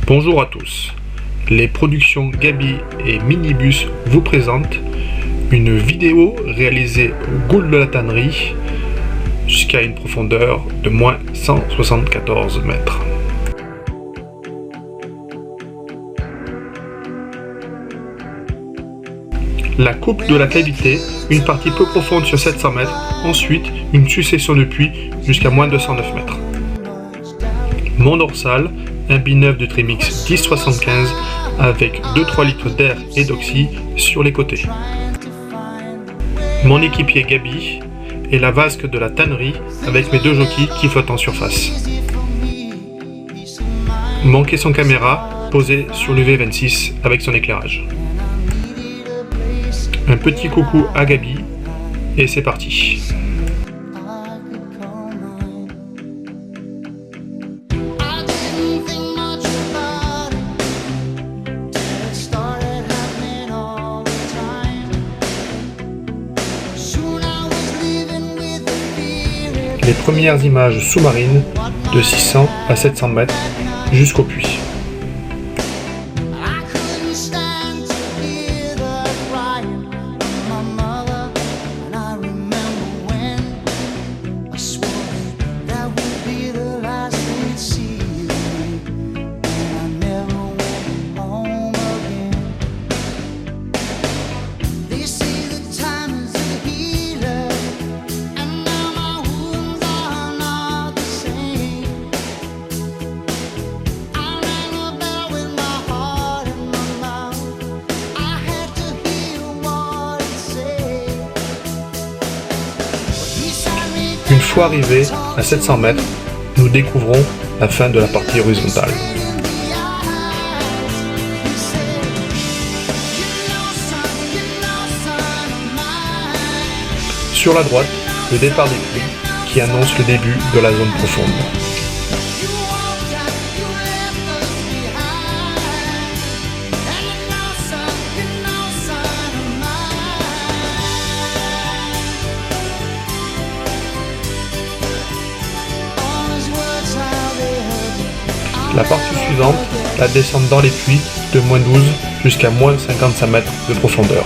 Bonjour à tous, les productions Gabi et Minibus vous présentent une vidéo réalisée au Goul de la Tannerie jusqu'à une profondeur de moins 174 mètres. La coupe de la cavité, une partie peu profonde sur 700 mètres, ensuite une succession de puits jusqu'à moins 209 mètres. Mon dorsal, un bineuf de Trimix 1075 avec 2-3 litres d'air et d'oxy sur les côtés. Mon équipier Gabi et la vasque de la tannerie avec mes deux jockeys qui flottent en surface. Mon caisson caméra posé sur l'UV26 avec son éclairage. Un petit coucou à Gabi et c'est parti. Les premières images sous-marines de 600 à 700 mètres jusqu'au puits. Une fois arrivés à 700 mètres, nous découvrons la fin de la partie horizontale. Sur la droite, le départ des puits qui annonce le début de la zone profonde. La partie suivante, la descente dans les puits de moins 12 jusqu'à moins 55 mètres de profondeur.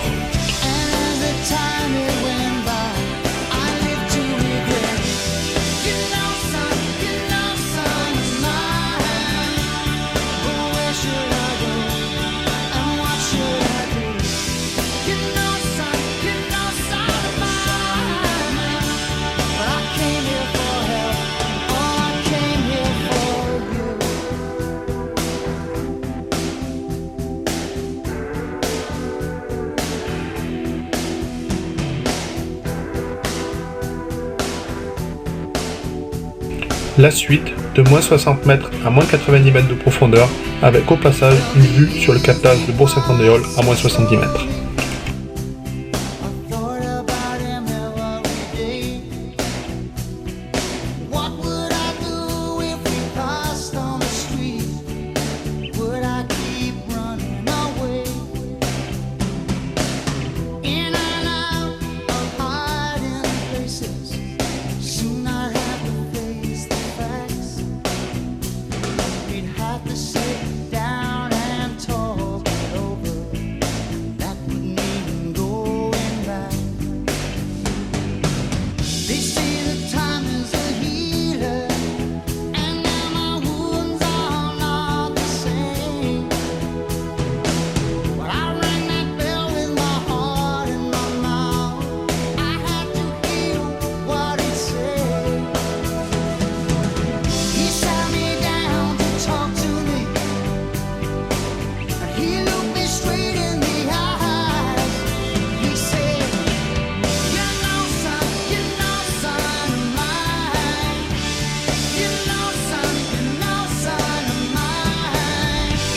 La suite de moins 60 mètres à moins 90 mètres de profondeur avec au passage une vue sur le captage de Bourg-Saint-Andéol à moins 70 mètres.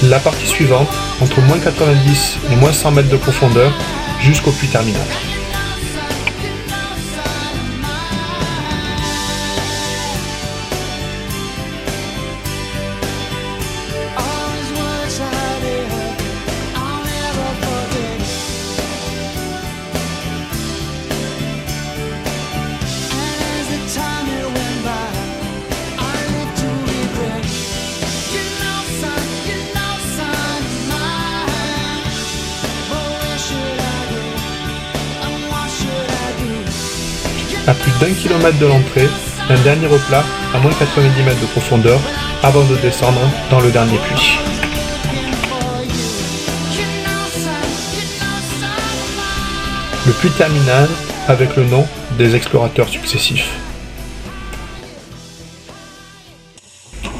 La partie suivante, entre moins 90 et moins 100 mètres de profondeur, jusqu'au puits terminal. Time it went by, I live to regret. You know, son, you know. À plus d'1 km de l'entrée, un dernier replat à moins 90 mètres de profondeur avant de descendre dans le dernier puits. Le puits terminal avec le nom des explorateurs successifs.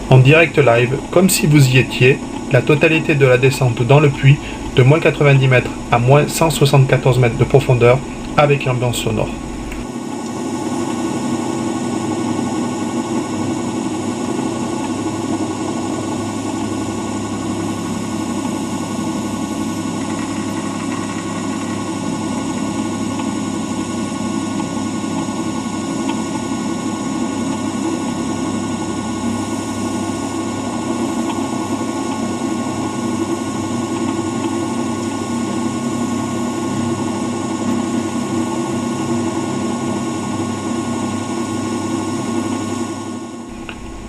En direct live, comme si vous y étiez, la totalité de la descente dans le puits de moins 90 mètres à moins 174 mètres de profondeur avec ambiance sonore.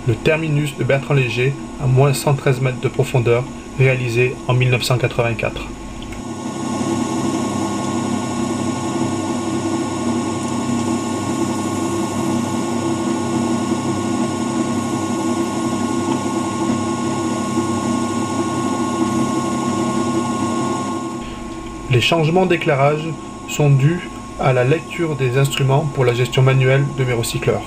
Le terminus de Bertrand Léger à moins 113 mètres de profondeur, réalisé en 1984. Les changements d'éclairage sont dus à la lecture des instruments pour la gestion manuelle de mes recycleurs.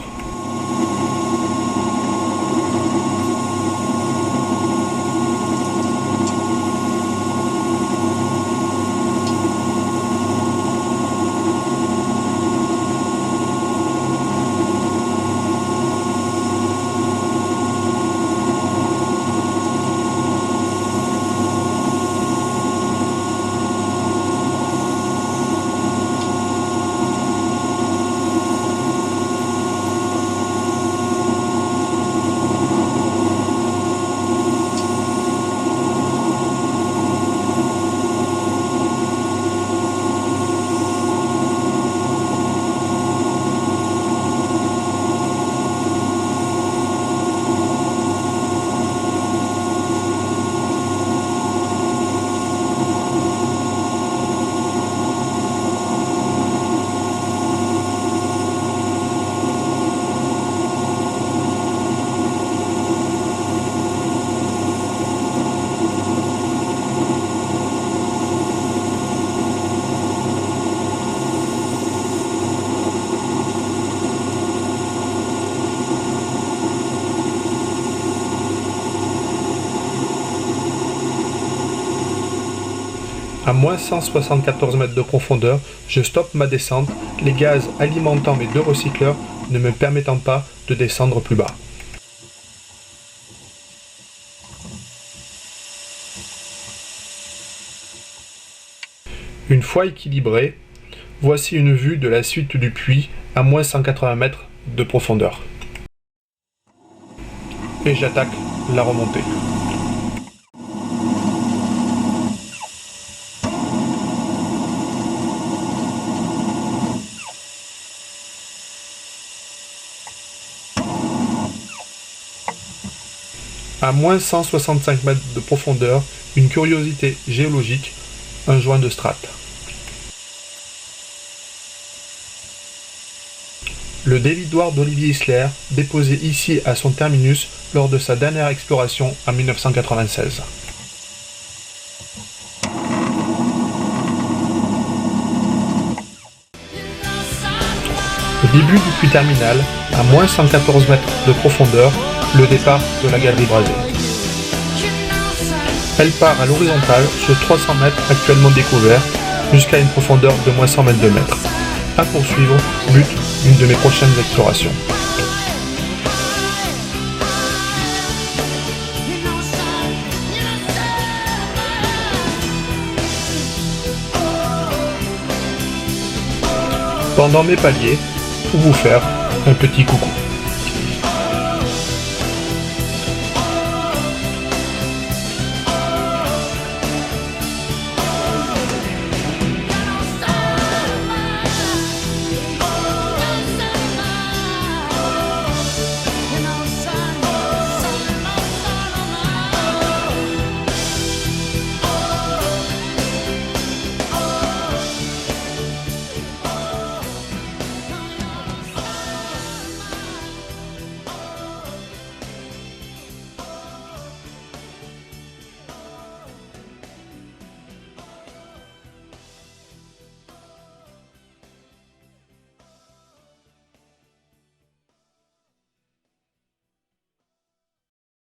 À moins 174 mètres de profondeur, je stoppe ma descente, les gaz alimentant mes deux recycleurs ne me permettant pas de descendre plus bas. Une fois équilibré, voici une vue de la suite du puits à moins 180 mètres de profondeur. Et j'attaque la remontée. À moins 165 mètres de profondeur, une curiosité géologique, un joint de strate. Le dévidoir d'Olivier Isler, déposé ici à son terminus lors de sa dernière exploration en 1996. Au début du puits terminal, à moins 114 mètres de profondeur, le départ de la galerie Brasé. Elle part à l'horizontale sur 300 mètres actuellement découverts, jusqu'à une profondeur de moins 122 mètres. À poursuivre, but d'une de mes prochaines explorations. Pendant mes paliers, pour vous faire un petit coucou.